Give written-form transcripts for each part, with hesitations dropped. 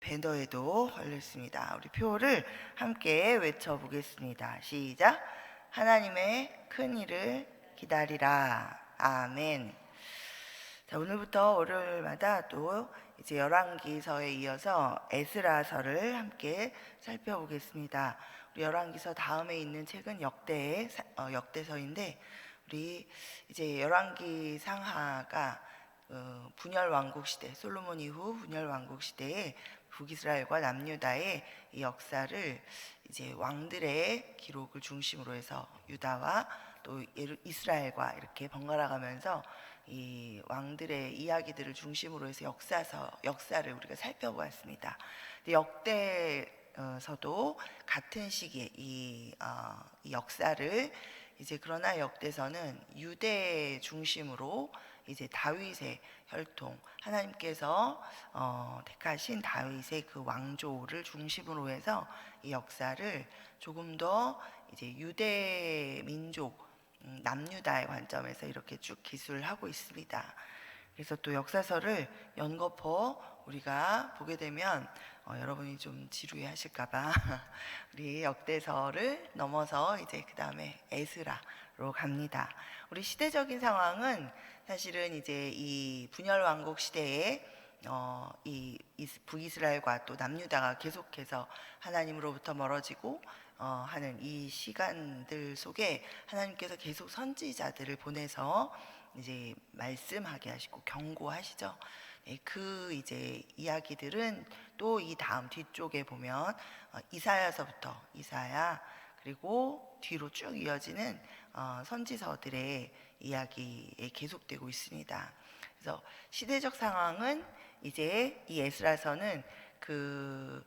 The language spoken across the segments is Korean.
배너에도 걸렸습니다. 우리 표를 함께 외쳐보겠습니다. 시작. 하나님의 큰 일을 기다리라. 아멘. 자, 오늘부터 월요일마다 또 이제 열왕기서에 이어서 에스라서를 함께 살펴보겠습니다. 우리 열왕기서 다음에 있는 책은 역대서인데, 우리 이제 열왕기 상하가 분열 왕국 시대, 솔로몬 이후 분열 왕국 시대에 북이스라엘과 남유다의 이 역사를 이제 왕들의 기록을 중심으로 해서 유다와 또 이스라엘과 이렇게 번갈아 가면서 이 왕들의 이야기들을 중심으로 해서 역사를 우리가 살펴보았습니다. 역대서도 같은 시기에 이 역사를 이제, 그러나 역대서는 유대 중심으로 이제 다윗의 혈통, 하나님께서 택하신 다윗의 그 왕조를 중심으로 해서 이 역사를 조금 더 이제 유대 민족 남유다의 관점에서 이렇게 쭉 기술을 하고 있습니다. 그래서 또 역사서를 연거푸 우리가 보게 되면 여러분이 좀 지루해 하실까봐 우리 역대서를 넘어서 이제 그 다음에 에스라로 갑니다. 우리 시대적인 상황은 사실은 이제 이 분열 왕국 시대에 이 북이스라엘과 또 남유다가 계속해서 하나님으로부터 멀어지고 하는 이 시간들 속에 하나님께서 계속 선지자들을 보내서 이제 말씀하게 하시고 경고하시죠. 그 이제 이야기들은 또 이 다음 뒤쪽에 보면 이사야서부터 이사야, 그리고 뒤로 쭉 이어지는 선지서들의 이야기에 계속되고 있습니다. 그래서 시대적 상황은 이제 이 에스라서는 그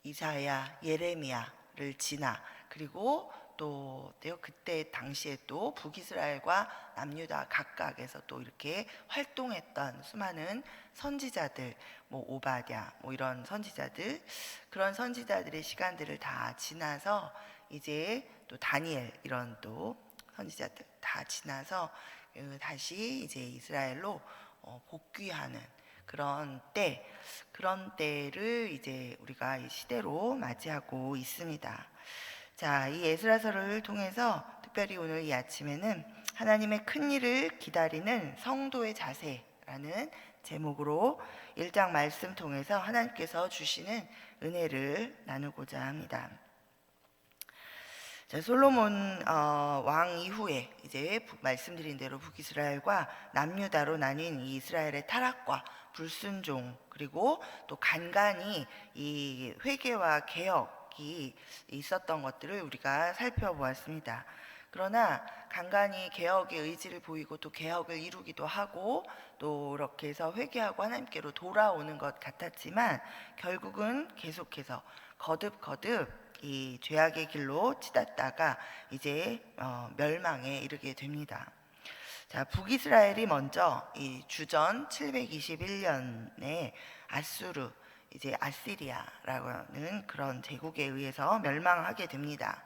이사야, 예레미야를 지나, 그리고 또 그때 당시에 또 북이스라엘과 남유다 각각에서 또 이렇게 활동했던 수많은 선지자들, 뭐 오바댜, 뭐 이런 선지자들, 그런 선지자들의 시간들을 다 지나서 이제 또 다니엘, 이런 또 선지자들 다 지나서 다시 이제 이스라엘로 복귀하는 그런 때를 이제 우리가 이 시대로 맞이하고 있습니다. 자, 이 에스라서를 통해서 특별히 오늘 이 아침에는 하나님의 큰 일을 기다리는 성도의 자세라는 제목으로 1장 말씀 통해서 하나님께서 주시는 은혜를 나누고자 합니다. 자, 솔로몬 왕 이후에 이제 말씀드린 대로 북이스라엘과 남유다로 나뉜 이 이스라엘의 타락과 불순종, 그리고 또 간간히 이 회개와 개혁이 있었던 것들을 우리가 살펴보았습니다. 그러나 간간히 개혁의 의지를 보이고 또 개혁을 이루기도 하고 또 이렇게 해서 회개하고 하나님께로 돌아오는 것 같았지만 결국은 계속해서 거듭 이 죄악의 길로 치닫다가 이제 멸망에 이르게 됩니다. 자, 북이스라엘이 먼저 이 주전 721년에 아수르, 이제 아시리아라고 하는 그런 제국에 의해서 멸망하게 됩니다.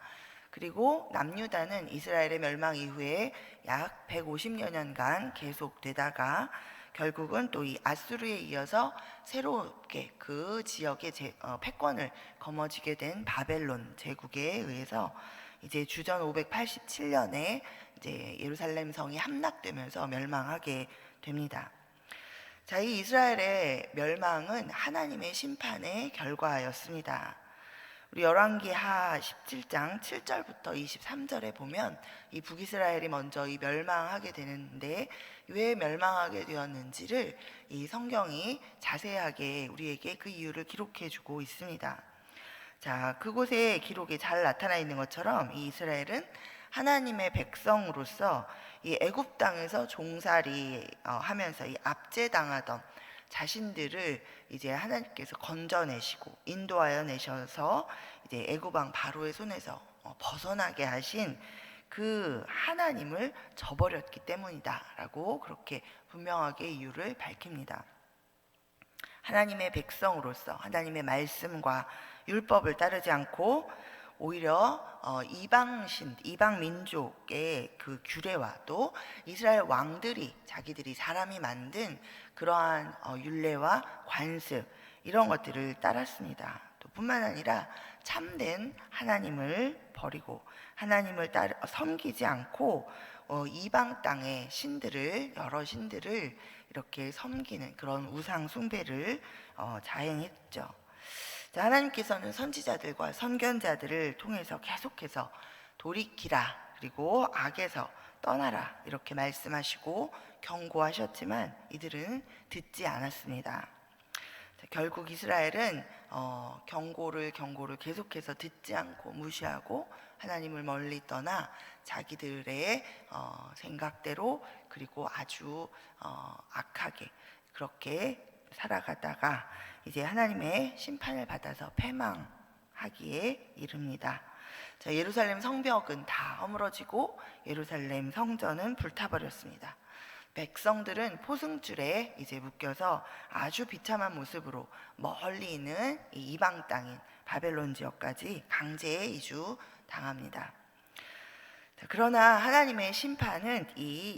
그리고 남유다는 이스라엘의 멸망 이후에 약 150여 년간 계속되다가 결국은 또 이 아수르에 이어서 새롭게 그 지역의 패권을 거머쥐게 된 바벨론 제국에 의해서 이제 주전 587년에 이제 예루살렘 성이 함락되면서 멸망하게 됩니다. 자, 이 이스라엘의 멸망은 하나님의 심판의 결과였습니다. 우리 열왕기하 17장 7절부터 23절에 보면 이 북이스라엘이 먼저 이 멸망하게 되는데 왜 멸망하게 되었는지를 이 성경이 자세하게 우리에게 그 이유를 기록해 주고 있습니다. 자, 그곳에 기록이 잘 나타나 있는 것처럼 이 이스라엘은 하나님의 백성으로서 이 애굽 땅에서 종살이 하면서 이 압제당하던 자신들을 이제 하나님께서 건져내시고 인도하여 내셔서 이제 애굽 왕 바로의 손에서 벗어나게 하신 그 하나님을 저버렸기 때문이다라고 그렇게 분명하게 이유를 밝힙니다. 하나님의 백성으로서 하나님의 말씀과 율법을 따르지 않고 오히려 이방 민족의 그 규례와 또 이스라엘 왕들이 자기들이 사람이 만든 그러한 율례와 관습, 이런 것들을 따랐습니다. 또 뿐만 아니라 참된 하나님을 버리고 하나님을 섬기지 않고 이방 땅의 신들을, 여러 신들을 이렇게 섬기는 그런 우상 숭배를 자행했죠. 자, 하나님께서는 선지자들과 선견자들을 통해서 계속해서 돌이키라, 그리고 악에서 떠나라 이렇게 말씀하시고 경고하셨지만 이들은 듣지 않았습니다. 자, 결국 이스라엘은 경고를 계속해서 듣지 않고 무시하고 하나님을 멀리 떠나 자기들의 생각대로, 그리고 아주 악하게 그렇게 살아가다가 이제 하나님의 심판을 받아서 패망하기에 이릅니다. 자, 예루살렘 성벽은 다 허물어지고 예루살렘 성전은 불타버렸습니다. 백성들은 포승줄에 이제 묶여서 아주 비참한 모습으로 멀리 있는 이 이방 땅인 바벨론 지역까지 강제 이주 당합니다. 자, 그러나 하나님의 심판은 이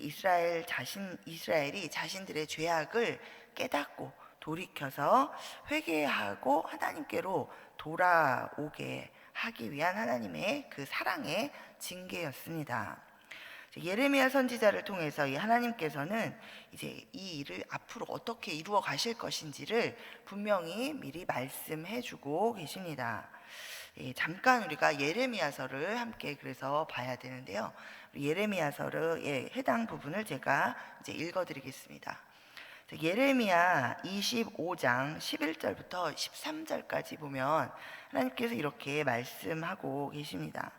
이스라엘이 자신들의 죄악을 깨닫고 돌이켜서 회개하고 하나님께로 돌아오게 하기 위한 하나님의 그 사랑의 징계였습니다. 예레미야 선지자를 통해서 이 하나님께서는 이제 이 일을 앞으로 어떻게 이루어 가실 것인지를 분명히 미리 말씀해 주고 계십니다. 잠깐 우리가 예레미야서를 함께 그래서 봐야 되는데요. 예레미야서의 해당 부분을 제가 이제 읽어 드리겠습니다. 예레미야 25장 11절부터 13절까지 보면 하나님께서 이렇게 말씀하고 계십니다.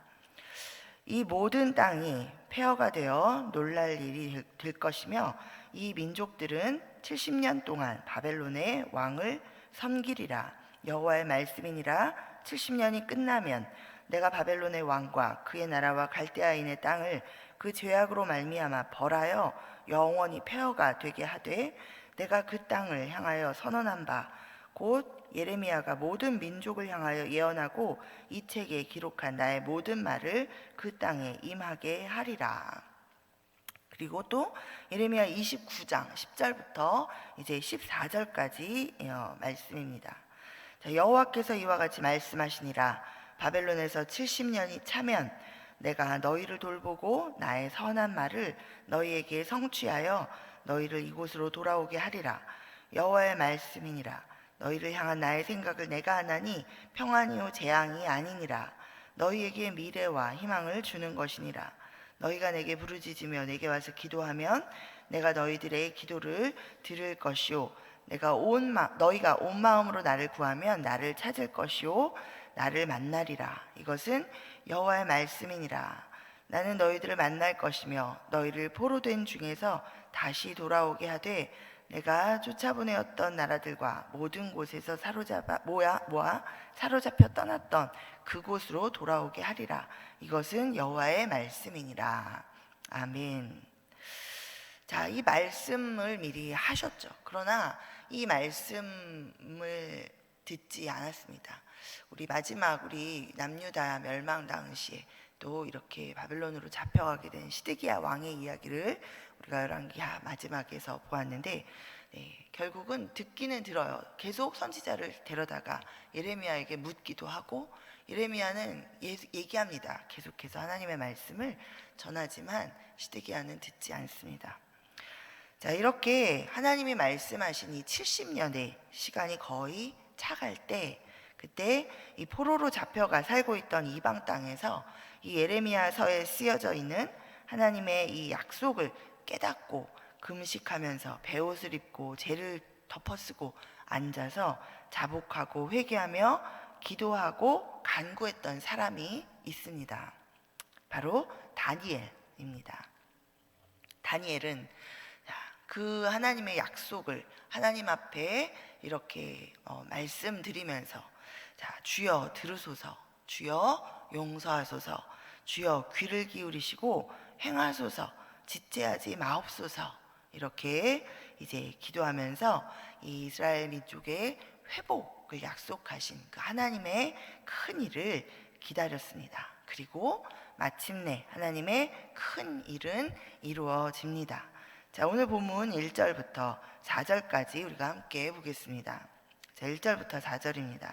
이 모든 땅이 폐허가 되어 놀랄 일이 될 것이며 이 민족들은 70년 동안 바벨론의 왕을 섬기리라. 여호와의 말씀이니라. 70년이 끝나면 내가 바벨론의 왕과 그의 나라와 갈대아인의 땅을 그 죄악으로 말미암아 벌하여 영원히 폐허가 되게 하되, 내가 그 땅을 향하여 선언한 바 곧 예레미야가 모든 민족을 향하여 예언하고 이 책에 기록한 나의 모든 말을 그 땅에 임하게 하리라. 그리고 또 예레미야 29장 10절부터 이제 14절까지 말씀입니다. 자, 여호와께서 이와 같이 말씀하시니라. 바벨론에서 70년이 차면 내가 너희를 돌보고 나의 선한 말을 너희에게 성취하여 너희를 이곳으로 돌아오게 하리라. 여호와의 말씀이니라. 너희를 향한 나의 생각을 내가 하나니 평안이요 재앙이 아니니라. 너희에게 미래와 희망을 주는 것이니라. 너희가 내게 부르짖으며 내게 와서 기도하면 내가 너희들의 기도를 들을 것이요, 너희가 온 마음으로 나를 구하면 나를 찾을 것이요 나를 만나리라. 이것은 여호와의 말씀이니라. 나는 너희들을 만날 것이며 너희를 포로된 중에서 다시 돌아오게 하되 내가 쫓아보내었던 나라들과 모든 곳에서 사로잡혀 떠났던 그곳으로 돌아오게 하리라. 이것은 여호와의 말씀이니라. 아멘. 자, 이 말씀을 미리 하셨죠. 그러나 이 말씀을 듣지 않았습니다. 우리 남유다 멸망 당시에 또 이렇게 바벨론으로 잡혀가게 된 시드기야 왕의 이야기를 우리가 열왕기하 마지막에서 보았는데, 결국은 듣기는 들어요. 계속 선지자를 데려다가 예레미야에게 묻기도 하고, 예레미야는 얘기합니다. 계속해서 하나님의 말씀을 전하지만 시드기야는 듣지 않습니다. 자, 이렇게 하나님이 말씀하신 이 70년의 시간이 거의 차갈 때, 그때 이 포로로 잡혀가 살고 있던 이방 땅에서 이 예레미야서에 쓰여져 있는 하나님의 이 약속을 깨닫고 금식하면서 베옷을 입고 죄를 덮어쓰고 앉아서 자복하고 회개하며 기도하고 간구했던 사람이 있습니다. 바로 다니엘입니다. 다니엘은 그 하나님의 약속을 하나님 앞에 이렇게 말씀드리면서, 자, 주여 들으소서, 주여 용서하소서, 주여 귀를 기울이시고 행하소서, 짓죄하지 마옵소서, 이렇게 이제 기도하면서 이 이스라엘 민족의 회복을 약속하신 그 하나님의 큰 일을 기다렸습니다. 그리고 마침내 하나님의 큰 일은 이루어집니다. 자, 오늘 본문 1절부터 4절까지 우리가 함께 보겠습니다. 자, 자, 1절부터 4절입니다.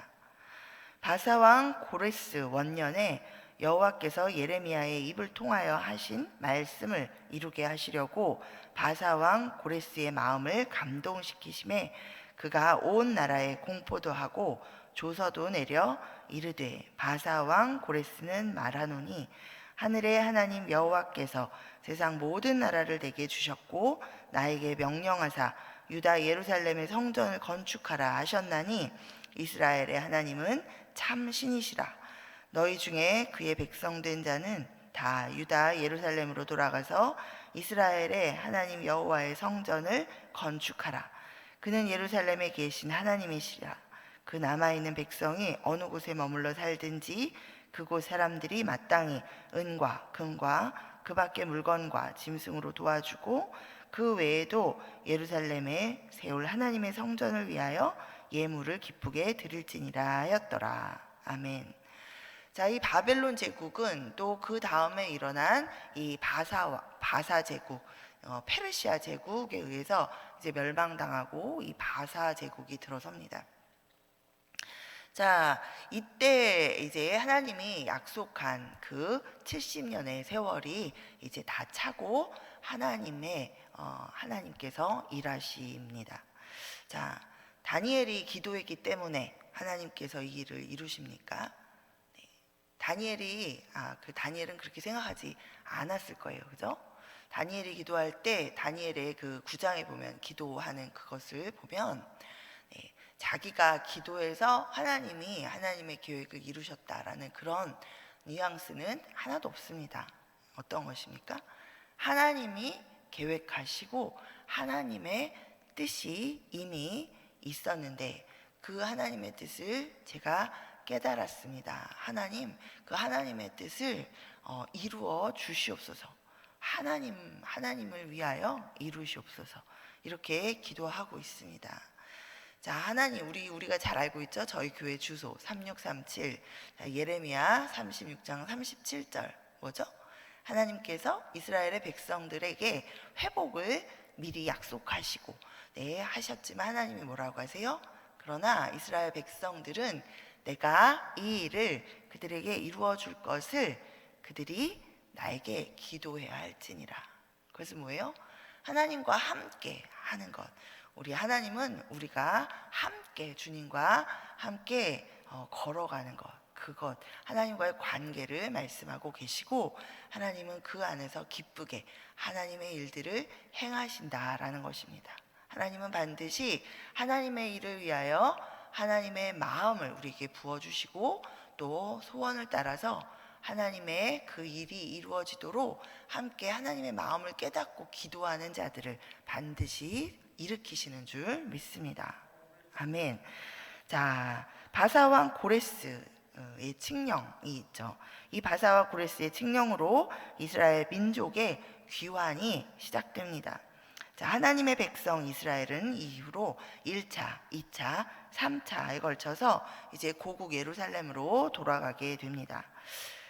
바사왕 고레스 원년에 여호와께서 예레미야의 입을 통하여 하신 말씀을 이루게 하시려고 바사왕 고레스의 마음을 감동시키심에 그가 온 나라에 공포도 하고 조서도 내려 이르되 바사왕 고레스는 말하노니 하늘의 하나님 여호와께서 세상 모든 나라를 내게 주셨고 나에게 명령하사 유다 예루살렘의 성전을 건축하라 하셨나니 이스라엘의 하나님은 참 신이시라. 너희 중에 그의 백성된 자는 다 유다 예루살렘으로 돌아가서 이스라엘의 하나님 여호와의 성전을 건축하라. 그는 예루살렘에 계신 하나님이시라. 그 남아있는 백성이 어느 곳에 머물러 살든지 그곳 사람들이 마땅히 은과 금과 그 밖의 물건과 짐승으로 도와주고 그 외에도 예루살렘에 세울 하나님의 성전을 위하여 예물을 기쁘게 드릴지니라 하였더라. 아멘. 자, 이 바벨론 제국은 또 그 다음에 일어난 이 바사 제국, 페르시아 제국에 의해서 이제 멸망당하고 이 바사 제국이 들어섭니다. 자, 이때 이제 하나님이 약속한 그 70년의 세월이 이제 다 차고 하나님께서 일하십니다. 자, 다니엘이 기도했기 때문에 하나님께서 이 일을 이루십니까? 다니엘은 그렇게 생각하지 않았을 거예요. 그죠? 다니엘이 기도할 때 다니엘의 그 9장에 보면 기도하는 그것을 보면 자기가 기도해서 하나님이 하나님의 계획을 이루셨다라는 그런 뉘앙스는 하나도 없습니다. 어떤 것입니까? 하나님이 계획하시고 하나님의 뜻이 이미 있었는데 그 하나님의 뜻을 제가 깨달았습니다. 그 하나님의 뜻을 이루어 주시옵소서. 하나님을 위하여 이루시옵소서. 이렇게 기도하고 있습니다. 자, 하나님, 우리가 잘 알고 있죠? 저희 교회 주소 3637 예레미야 36장 37절 뭐죠? 하나님께서 이스라엘의 백성들에게 회복을 미리 약속하시고 하셨지만 하나님이 뭐라고 하세요? 그러나 이스라엘 백성들은 내가 이 일을 그들에게 이루어 줄 것을 그들이 나에게 기도해야 할지니라. 그것은 뭐예요? 하나님과 함께 하는 것. 우리 하나님은 우리가 함께 주님과 함께 걸어가는 것. 그것 하나님과의 관계를 말씀하고 계시고 하나님은 그 안에서 기쁘게 하나님의 일들을 행하신다라는 것입니다. 하나님은 반드시 하나님의 일을 위하여 하나님의 마음을 우리에게 부어주시고 또 소원을 따라서 하나님의 그 일이 이루어지도록 함께 하나님의 마음을 깨닫고 기도하는 자들을 반드시 일으키시는 줄 믿습니다. 아멘. 자, 바사왕 고레스의 칙령이 있죠. 이 바사와 고레스의 칙령으로 이스라엘 민족의 귀환이 시작됩니다. 자, 하나님의 백성 이스라엘은 이후로 1차, 2차, 3차에 걸쳐서 이제 고국 예루살렘으로 돌아가게 됩니다.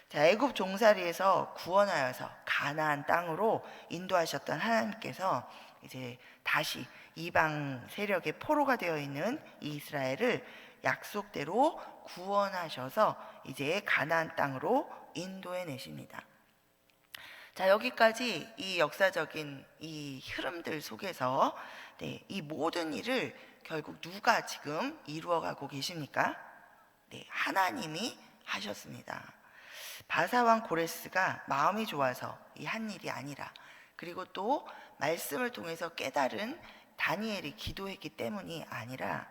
자, 애굽 종살이에서 구원하여서 가나안 땅으로 인도하셨던 하나님께서 이제 다시 이방 세력의 포로가 되어 있는 이 이스라엘을 약속대로 구원하셔서 이제 가나안 땅으로 인도해 내십니다. 자, 여기까지 이 역사적인 이 흐름들 속에서 이 모든 일을 결국 누가 지금 이루어가고 계십니까? 하나님이 하셨습니다. 바사왕 고레스가 마음이 좋아서 이 한 일이 아니라 그리고 또 말씀을 통해서 깨달은 다니엘이 기도했기 때문이 아니라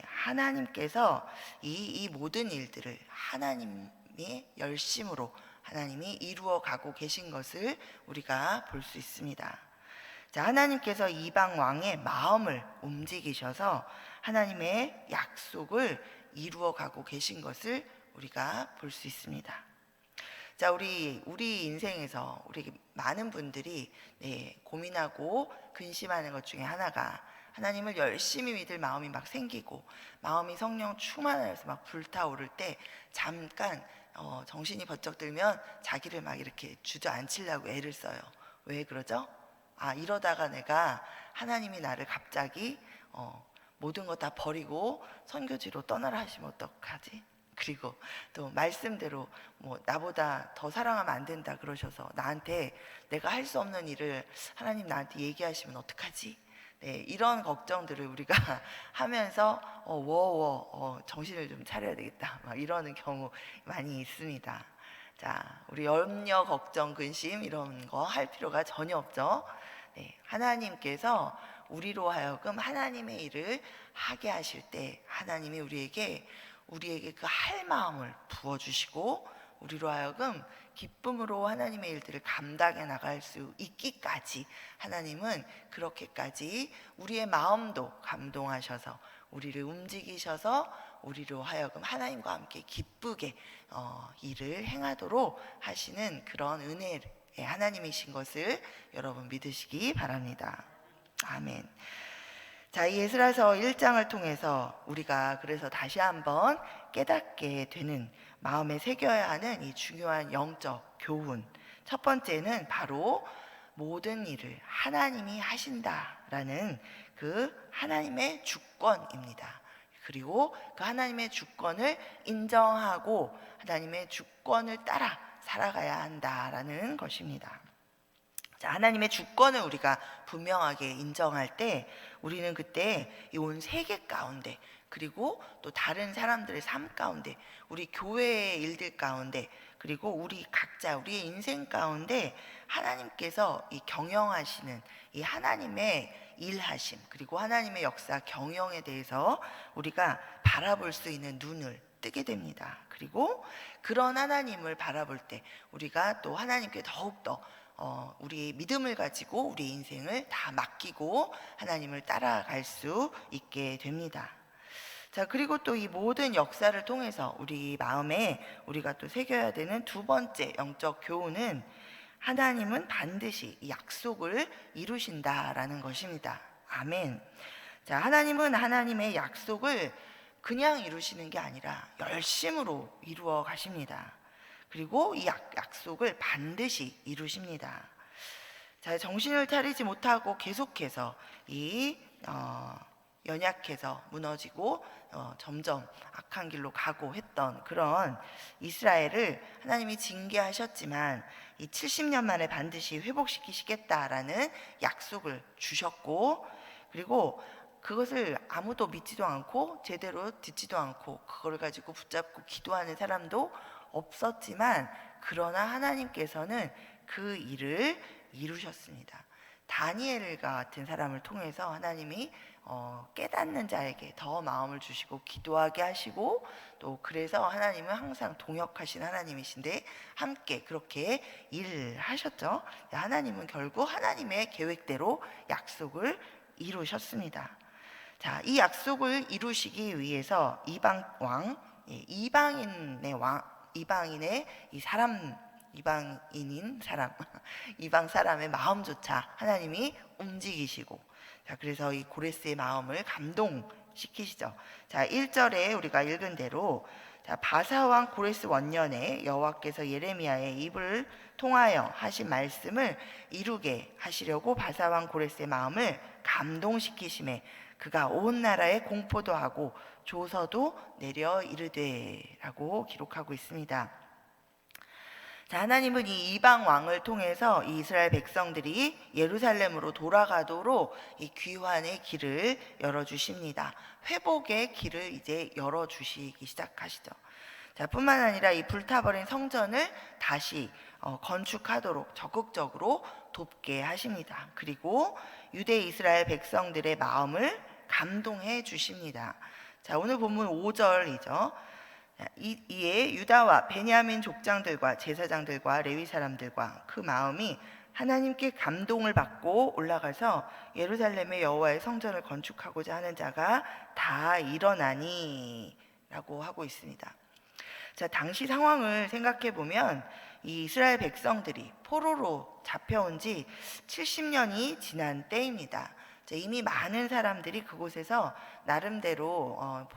하나님께서 이 모든 일들을 하나님의 열심으로 하나님이 이루어 가고 계신 것을 우리가 볼 수 있습니다. 자, 하나님께서 이방 왕의 마음을 움직이셔서 하나님의 약속을 이루어 가고 계신 것을 우리가 볼 수 있습니다. 자, 우리 인생에서 우리 많은 분들이 고민하고 근심하는 것 중에 하나가 하나님을 열심히 믿을 마음이 막 생기고 마음이 성령 충만하여서 막 불타오를 때 잠깐 정신이 번쩍 들면 자기를 막 이렇게 주저앉히려고 애를 써요. 왜 그러죠? 이러다가 내가 하나님이 나를 갑자기 모든 거 다 버리고 선교지로 떠나라 하시면 어떡하지? 그리고 또 말씀대로 뭐 나보다 더 사랑하면 안 된다 그러셔서 나한테 내가 할 수 없는 일을 하나님 나한테 얘기하시면 어떡하지? 네, 이런 걱정들을 우리가 하면서 정신을 좀 차려야 되겠다 막 이러는 경우 많이 있습니다. 자, 우리 염려, 걱정, 근심 이런 거 할 필요가 전혀 없죠. 네, 하나님께서 우리로 하여금 하나님의 일을 하게 하실 때 하나님이 우리에게 그 할 마음을 부어주시고 우리로 하여금 기쁨으로 하나님의 일들을 감당해 나갈 수 있기까지 하나님은 그렇게까지 우리의 마음도 감동하셔서 우리를 움직이셔서 우리로 하여금 하나님과 함께 기쁘게 일을 행하도록 하시는 그런 은혜의 하나님이신 것을 여러분 믿으시기 바랍니다. 아멘. 자, 이 에스라서 1장을 통해서 우리가 그래서 다시 한번 깨닫게 되는 마음에 새겨야 하는 이 중요한 영적 교훈. 첫 번째는 바로 모든 일을 하나님이 하신다라는 그 하나님의 주권입니다. 그리고 그 하나님의 주권을 인정하고 하나님의 주권을 따라 살아가야 한다라는 것입니다. 자, 하나님의 주권을 우리가 분명하게 인정할 때 우리는 그때 이 온 세계 가운데 그리고 또 다른 사람들의 삶 가운데 우리 교회의 일들 가운데 그리고 우리 각자 우리의 인생 가운데 하나님께서 이 경영하시는 이 하나님의 일하심 그리고 하나님의 역사 경영에 대해서 우리가 바라볼 수 있는 눈을 뜨게 됩니다. 그리고 그런 하나님을 바라볼 때 우리가 또 하나님께 더욱더 우리의 믿음을 가지고 우리의 인생을 다 맡기고 하나님을 따라갈 수 있게 됩니다. 자, 그리고 또 이 모든 역사를 통해서 우리 마음에 우리가 또 새겨야 되는 두 번째 영적 교훈은 하나님은 반드시 이 약속을 이루신다라는 것입니다. 아멘. 자, 하나님은 하나님의 약속을 그냥 이루시는 게 아니라 열심으로 이루어 가십니다. 그리고 이 약속을 반드시 이루십니다. 자, 정신을 차리지 못하고 계속해서 연약해서 무너지고 점점 악한 길로 가고 했던 그런 이스라엘을 하나님이 징계하셨지만 이 70년 만에 반드시 회복시키시겠다라는 약속을 주셨고 그리고 그것을 아무도 믿지도 않고 제대로 듣지도 않고 그걸 가지고 붙잡고 기도하는 사람도 없었지만 그러나 하나님께서는 그 일을 이루셨습니다. 다니엘 같은 사람을 통해서 하나님이 깨닫는 자에게 더 마음을 주시고 기도하게 하시고 또 그래서 하나님은 항상 동역하신 하나님이신데 함께 그렇게 일하셨죠. 하나님은 결국 하나님의 계획대로 약속을 이루셨습니다. 자, 이 약속을 이루시기 위해서 이방 사람의 마음조차 하나님이 움직이시고 자, 그래서 이 고레스의 마음을 감동시키시죠. 자, 1절에 우리가 읽은 대로 자, 바사왕 고레스 원년에 여호와께서 예레미야의 입을 통하여 하신 말씀을 이루게 하시려고 바사왕 고레스의 마음을 감동시키심에 그가 온 나라에 공포도 하고 조서도 내려 이르되라고 기록하고 있습니다. 자, 하나님은 이 이방 왕을 통해서 이 이스라엘 백성들이 예루살렘으로 돌아가도록 이 귀환의 길을 열어주십니다. 회복의 길을 이제 열어주시기 시작하시죠. 자, 뿐만 아니라 이 불타버린 성전을 다시 건축하도록 적극적으로 돕게 하십니다. 그리고 유대 이스라엘 백성들의 마음을 감동해 주십니다. 자, 오늘 본문 5절이죠. 이에 유다와 베냐민 족장들과 제사장들과 레위 사람들과 그 마음이 하나님께 감동을 받고 올라가서 예루살렘의 여호와의 성전을 건축하고자 하는 자가 다 일어나니 라고 하고 있습니다. 자, 당시 상황을 생각해 보면 이 이스라엘 백성들이 포로로 잡혀온 지 70년이 지난 때입니다. 이미 많은 사람들이 그곳에서 나름대로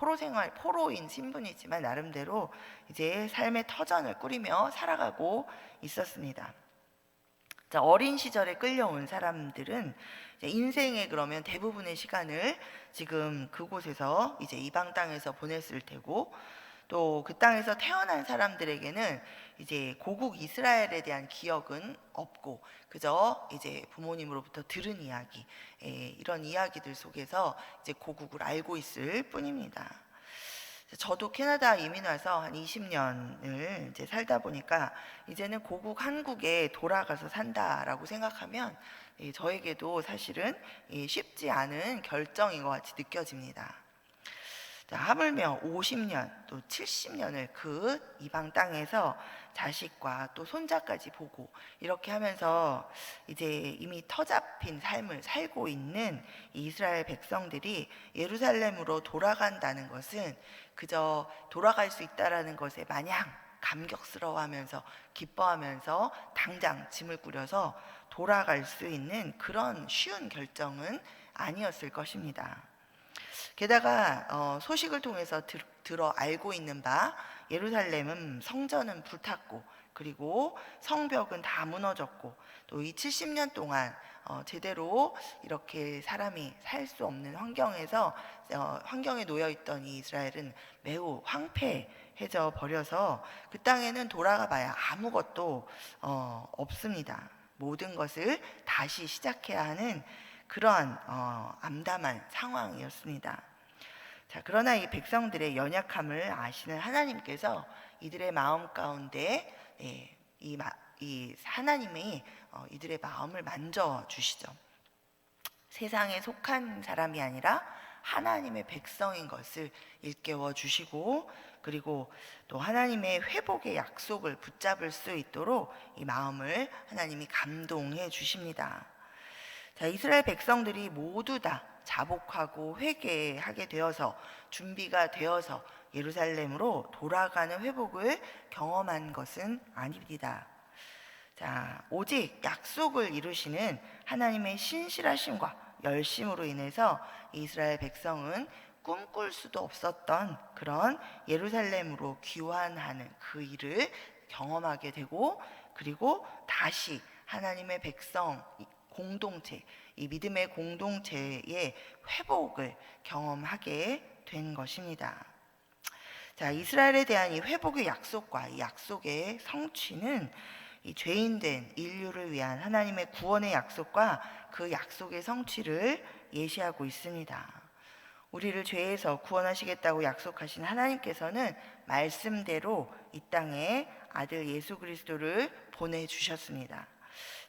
포로인 신분이지만 나름대로 이제 삶의 터전을 꾸리며 살아가고 있었습니다. 자, 어린 시절에 끌려온 사람들은 이제 인생의 그러면 대부분의 시간을 지금 그곳에서 이제 이방 땅에서 보냈을 테고, 또 그 땅에서 태어난 사람들에게는 이제 고국 이스라엘에 대한 기억은 없고 그저 이제 부모님으로부터 들은 이야기, 이런 이야기들 속에서 이제 고국을 알고 있을 뿐입니다. 저도 캐나다 이민 와서 한 20년을 이제 살다 보니까 이제는 고국 한국에 돌아가서 산다라고 생각하면 저에게도 사실은 쉽지 않은 결정인 것 같이 느껴집니다. 자, 하물며 50년 또 70년을 그 이방 땅에서 자식과 또 손자까지 보고 이렇게 하면서 이제 이미 터잡힌 삶을 살고 있는 이스라엘 백성들이 예루살렘으로 돌아간다는 것은 그저 돌아갈 수 있다라는 것에 마냥 감격스러워하면서 기뻐하면서 당장 짐을 꾸려서 돌아갈 수 있는 그런 쉬운 결정은 아니었을 것입니다. 게다가 소식을 통해서 들어 알고 있는 바 예루살렘은 성전은 불탔고 그리고 성벽은 다 무너졌고 또 이 70년 동안 제대로 이렇게 사람이 살 수 없는 환경에서 환경에 놓여 있던 이 이스라엘은 매우 황폐해져 버려서 그 땅에는 돌아가 봐야 아무것도 없습니다. 모든 것을 다시 시작해야 하는 그러한 암담한 상황이었습니다. 자, 그러나 이 백성들의 연약함을 아시는 하나님께서 이들의 마음 가운데 이 하나님이 이들의 마음을 만져 주시죠. 세상에 속한 사람이 아니라 하나님의 백성인 것을 일깨워 주시고, 그리고 또 하나님의 회복의 약속을 붙잡을 수 있도록 이 마음을 하나님이 감동해 주십니다. 자, 이스라엘 백성들이 모두 다 자복하고 회개하게 되어서 준비가 되어서 예루살렘으로 돌아가는 회복을 경험한 것은 아닙니다. 자, 오직 약속을 이루시는 하나님의 신실하심과 열심으로 인해서 이스라엘 백성은 꿈꿀 수도 없었던 그런 예루살렘으로 귀환하는 그 일을 경험하게 되고, 그리고 다시 하나님의 백성 공동체, 이 믿음의 공동체의 회복을 경험하게 된 것입니다. 자, 이스라엘에 대한 이 회복의 약속과 이 약속의 성취는 이 죄인된 인류를 위한 하나님의 구원의 약속과 그 약속의 성취를 예시하고 있습니다. 우리를 죄에서 구원하시겠다고 약속하신 하나님께서는 말씀대로 이 땅에 아들 예수 그리스도를 보내주셨습니다.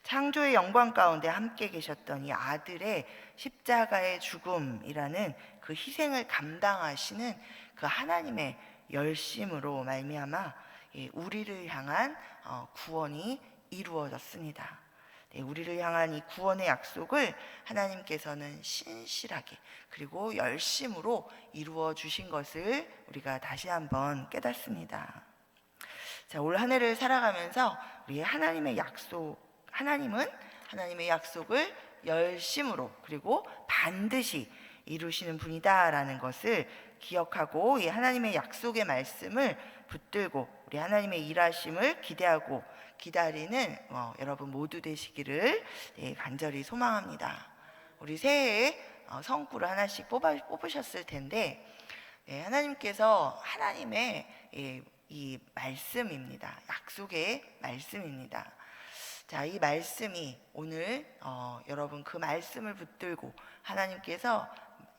창조의 영광 가운데 함께 계셨던 이 아들의 십자가의 죽음이라는 그 희생을 감당하시는 그 하나님의 열심으로 말미암아 우리를 향한 구원이 이루어졌습니다. 우리를 향한 이 구원의 약속을 하나님께서는 신실하게 그리고 열심으로 이루어 주신 것을 우리가 다시 한번 깨닫습니다. 자, 올 한 해를 살아가면서 우리 하나님은 하나님의 약속을 열심으로 그리고 반드시 이루시는 분이다라는 것을 기억하고 이 하나님의 약속의 말씀을 붙들고 우리 하나님의 일하심을 기대하고 기다리는 여러분 모두 되시기를 간절히 소망합니다. 우리 새해에 성구를 하나씩 뽑으셨을 텐데 하나님께서 하나님의 이 말씀입니다. 약속의 말씀입니다. 자, 이 말씀이 오늘 여러분 그 말씀을 붙들고 하나님께서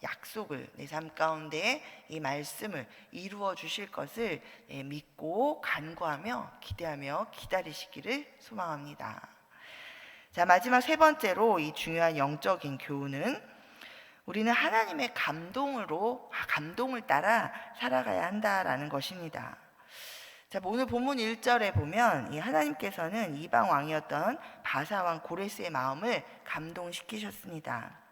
약속을 내 삶 가운데 이 말씀을 이루어 주실 것을 믿고 간구하며 기대하며 기다리시기를 소망합니다. 자, 마지막 세 번째로 이 중요한 영적인 교훈은 우리는 하나님의 감동을 따라 살아가야 한다라는 것입니다. 자, 오늘 본문 1절에 보면 이 하나님께서는 이방 왕이었던 바사 왕 고레스의 마음을 감동시키셨습니다.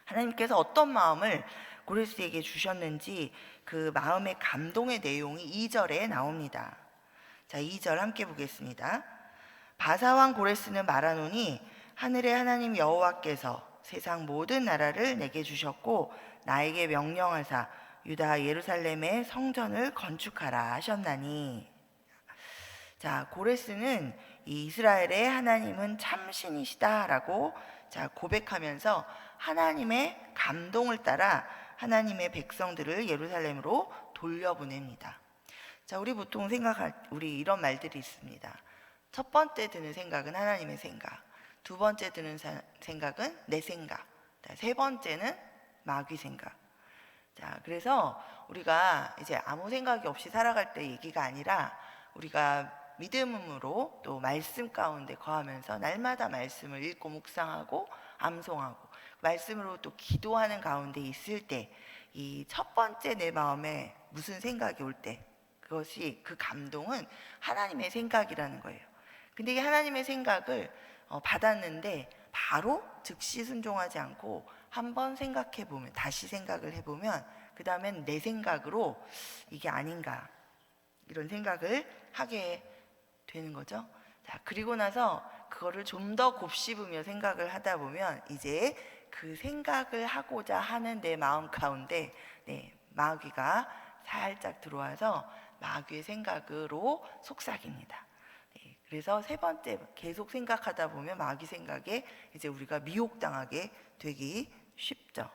하나님께서 어떤 마음을 고레스에게 주셨는지 그 마음의 감동의 내용이 2절에 나옵니다. 자, 2절 함께 보겠습니다. 바사 왕 고레스는 말하노니 하늘의 하나님 여호와께서 세상 모든 나라를 내게 주셨고 나에게 명령하사 유다 예루살렘의 성전을 건축하라 하셨나니. 자, 고레스는 이 이스라엘의 하나님은 참신이시다라고 고백하면서 하나님의 감동을 따라 하나님의 백성들을 예루살렘으로 돌려보냅니다. 우리 보통 우리 이런 말들이 있습니다. 첫 번째 드는 생각은 하나님의 생각, 두 번째 드는 생각은 내 생각, 세 번째는 마귀 생각. 그래서 우리가 이제 아무 생각이 없이 살아갈 때 얘기가 아니라 우리가 믿음으로 또 말씀 가운데 거하면서 날마다 말씀을 읽고 묵상하고 암송하고 말씀으로 또 기도하는 가운데 있을 때 이 첫 번째 내 마음에 무슨 생각이 올 때 그것이 그 감동은 하나님의 생각이라는 거예요. 근데 이 하나님의 생각을 받았는데 바로 즉시 순종하지 않고 한번 생각해 보면, 다시 생각을 해보면 그 다음엔 내 생각으로 이게 아닌가 이런 생각을 하게 되는 거죠. 그리고 나서 그거를 좀 더 곱씹으며 생각을 하다 보면 이제 그 생각을 하고자 하는 내 마음 가운데 마귀가 살짝 들어와서 마귀의 생각으로 속삭입니다. 그래서 세 번째, 계속 생각하다 보면 마귀 생각에 이제 우리가 미혹당하게 되기 쉽죠.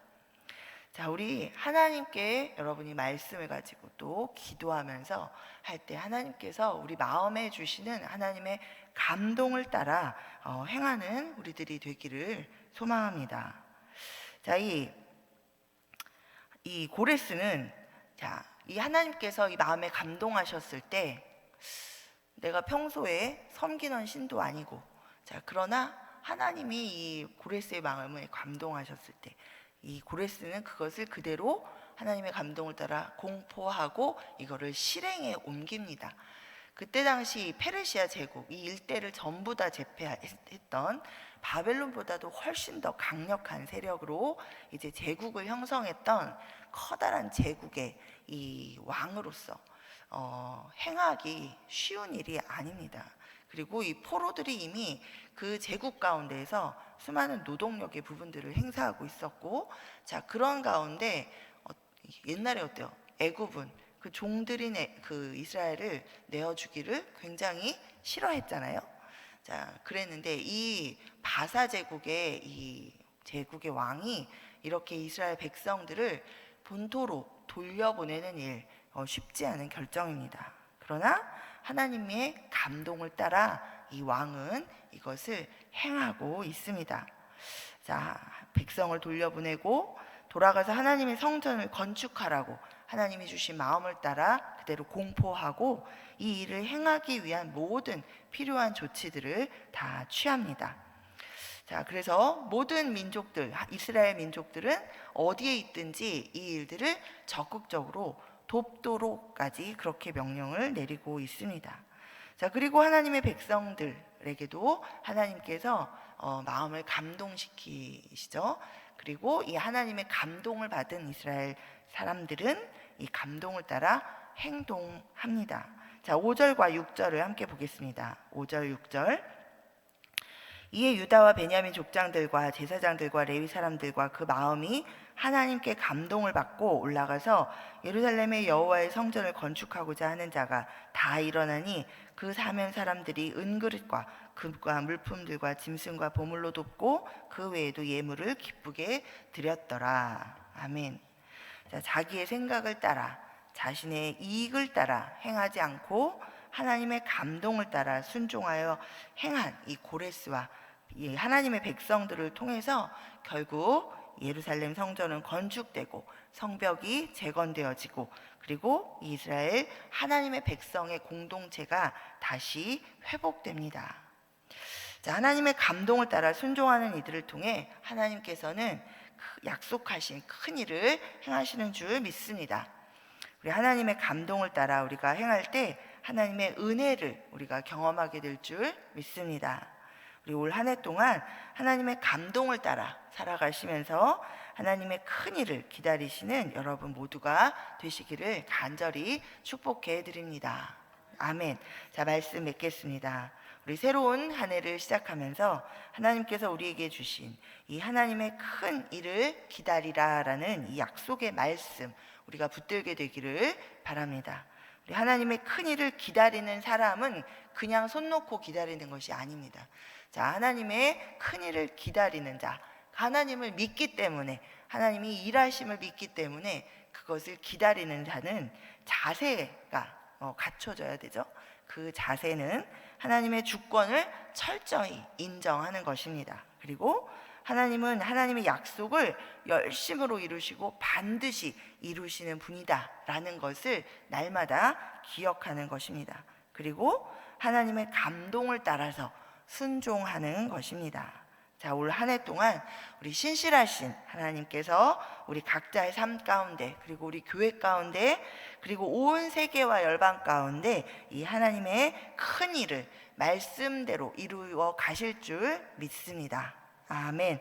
우리 하나님께 여러분이 말씀을 가지고 또 기도하면서 할 때 하나님께서 우리 마음에 주시는 하나님의 감동을 따라 행하는 우리들이 되기를 소망합니다. 이 고레스는 이 하나님께서 이 마음에 감동하셨을 때 내가 평소에 섬기는 신도 아니고 그러나 하나님이 이 고레스의 마음에 감동하셨을 때 이 고레스는 그것을 그대로 하나님의 감동을 따라 공포하고 이거를 실행에 옮깁니다. 그때 당시 페르시아 제국 이 일대를 전부 다 제패했던 바벨론보다도 훨씬 더 강력한 세력으로 이제 제국을 형성했던 커다란 제국의 이 왕으로서 행하기 쉬운 일이 아닙니다. 그리고 이 포로들이 이미 그 제국 가운데에서 수많은 노동력의 부분들을 행사하고 있었고, 그런 가운데 옛날에 어때요? 애굽은 그 종들인 그 이스라엘을 내어주기를 굉장히 싫어했잖아요. 그랬는데 이 바사 제국의 이 제국의 왕이 이렇게 이스라엘 백성들을 본토로 돌려보내는 일 쉽지 않은 결정입니다. 그러나 하나님의 감동을 따라 이 왕은 이것을 행하고 있습니다. 백성을 돌려보내고 돌아가서 하나님의 성전을 건축하라고 하나님이 주신 마음을 따라 그대로 공포하고 이 일을 행하기 위한 모든 필요한 조치들을 다 취합니다. 그래서 모든 민족들, 이스라엘 민족들은 어디에 있든지 이 일들을 적극적으로 돕도록까지 그렇게 명령을 내리고 있습니다. 그리고 하나님의 백성들에게도 하나님께서 마음을 감동시키시죠. 그리고 이 하나님의 감동을 받은 이스라엘 사람들은 이 감동을 따라 행동합니다. 5절과 6절을 함께 보겠습니다. 5절, 6절. 이에 유다와 베냐민 족장들과 제사장들과 레위 사람들과 그 마음이 하나님께 감동을 받고 올라가서 예루살렘의 여호와의 성전을 건축하고자 하는 자가 다 일어나니 그 사면 사람들이 은그릇과 금과 물품들과 짐승과 보물로 돕고 그 외에도 예물을 기쁘게 드렸더라. 아멘. 자기의 생각을 따라 자신의 이익을 따라 행하지 않고 하나님의 감동을 따라 순종하여 행한 이 고레스와 이 하나님의 백성들을 통해서 결국 예루살렘 성전은 건축되고 성벽이 재건되어지고 그리고 이스라엘 하나님의 백성의 공동체가 다시 회복됩니다. 하나님의 감동을 따라 순종하는 이들을 통해 하나님께서는 약속하신 큰 일을 행하시는 줄 믿습니다. 우리 하나님의 감동을 따라 우리가 행할 때 하나님의 은혜를 우리가 경험하게 될 줄 믿습니다. 우리 올 한 해 동안 하나님의 감동을 따라 살아가시면서 하나님의 큰 일을 기다리시는 여러분 모두가 되시기를 간절히 축복해 드립니다. 아멘. 말씀 맺겠습니다. 우리 새로운 한 해를 시작하면서 하나님께서 우리에게 주신 이 하나님의 큰 일을 기다리라라는 이 약속의 말씀 우리가 붙들게 되기를 바랍니다. 우리 하나님의 큰 일을 기다리는 사람은 그냥 손 놓고 기다리는 것이 아닙니다. 자, 하나님의 큰 일을 기다리는 자, 하나님을 믿기 때문에, 하나님이 일하심을 믿기 때문에 그것을 기다리는 자는 자세가 갖춰져야 되죠. 그 자세는 하나님의 주권을 철저히 인정하는 것입니다. 그리고 하나님은 하나님의 약속을 열심으로 이루시고 반드시 이루시는 분이다라는 것을 날마다 기억하는 것입니다. 그리고 하나님의 감동을 따라서 순종하는 것입니다. 자, 올 한 해 동안 우리 신실하신 하나님께서 우리 각자의 삶 가운데, 그리고 우리 교회 가운데, 그리고 온 세계와 열방 가운데 이 하나님의 큰 일을 말씀대로 이루어 가실 줄 믿습니다. 아멘.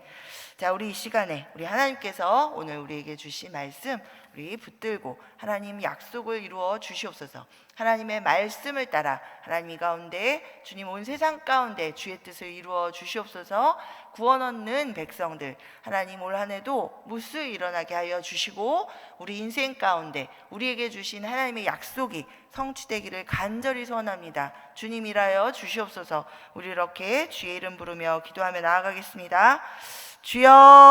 자, 우리 이 시간에 우리 하나님께서 오늘 우리에게 주신 말씀 우리 붙들고 하나님 약속을 이루어 주시옵소서. 하나님의 말씀을 따라 하나님 가운데 주님 온 세상 가운데 주의 뜻을 이루어 주시옵소서. 구원 얻는 백성들 하나님 올 한 해도 무수 일어나게 하여 주시고 우리 인생 가운데 우리에게 주신 하나님의 약속이 성취되기를 간절히 소원합니다. 주님 일하여 주시옵소서. 우리 이렇게 주의 이름 부르며 기도하며 나아가겠습니다. 주여.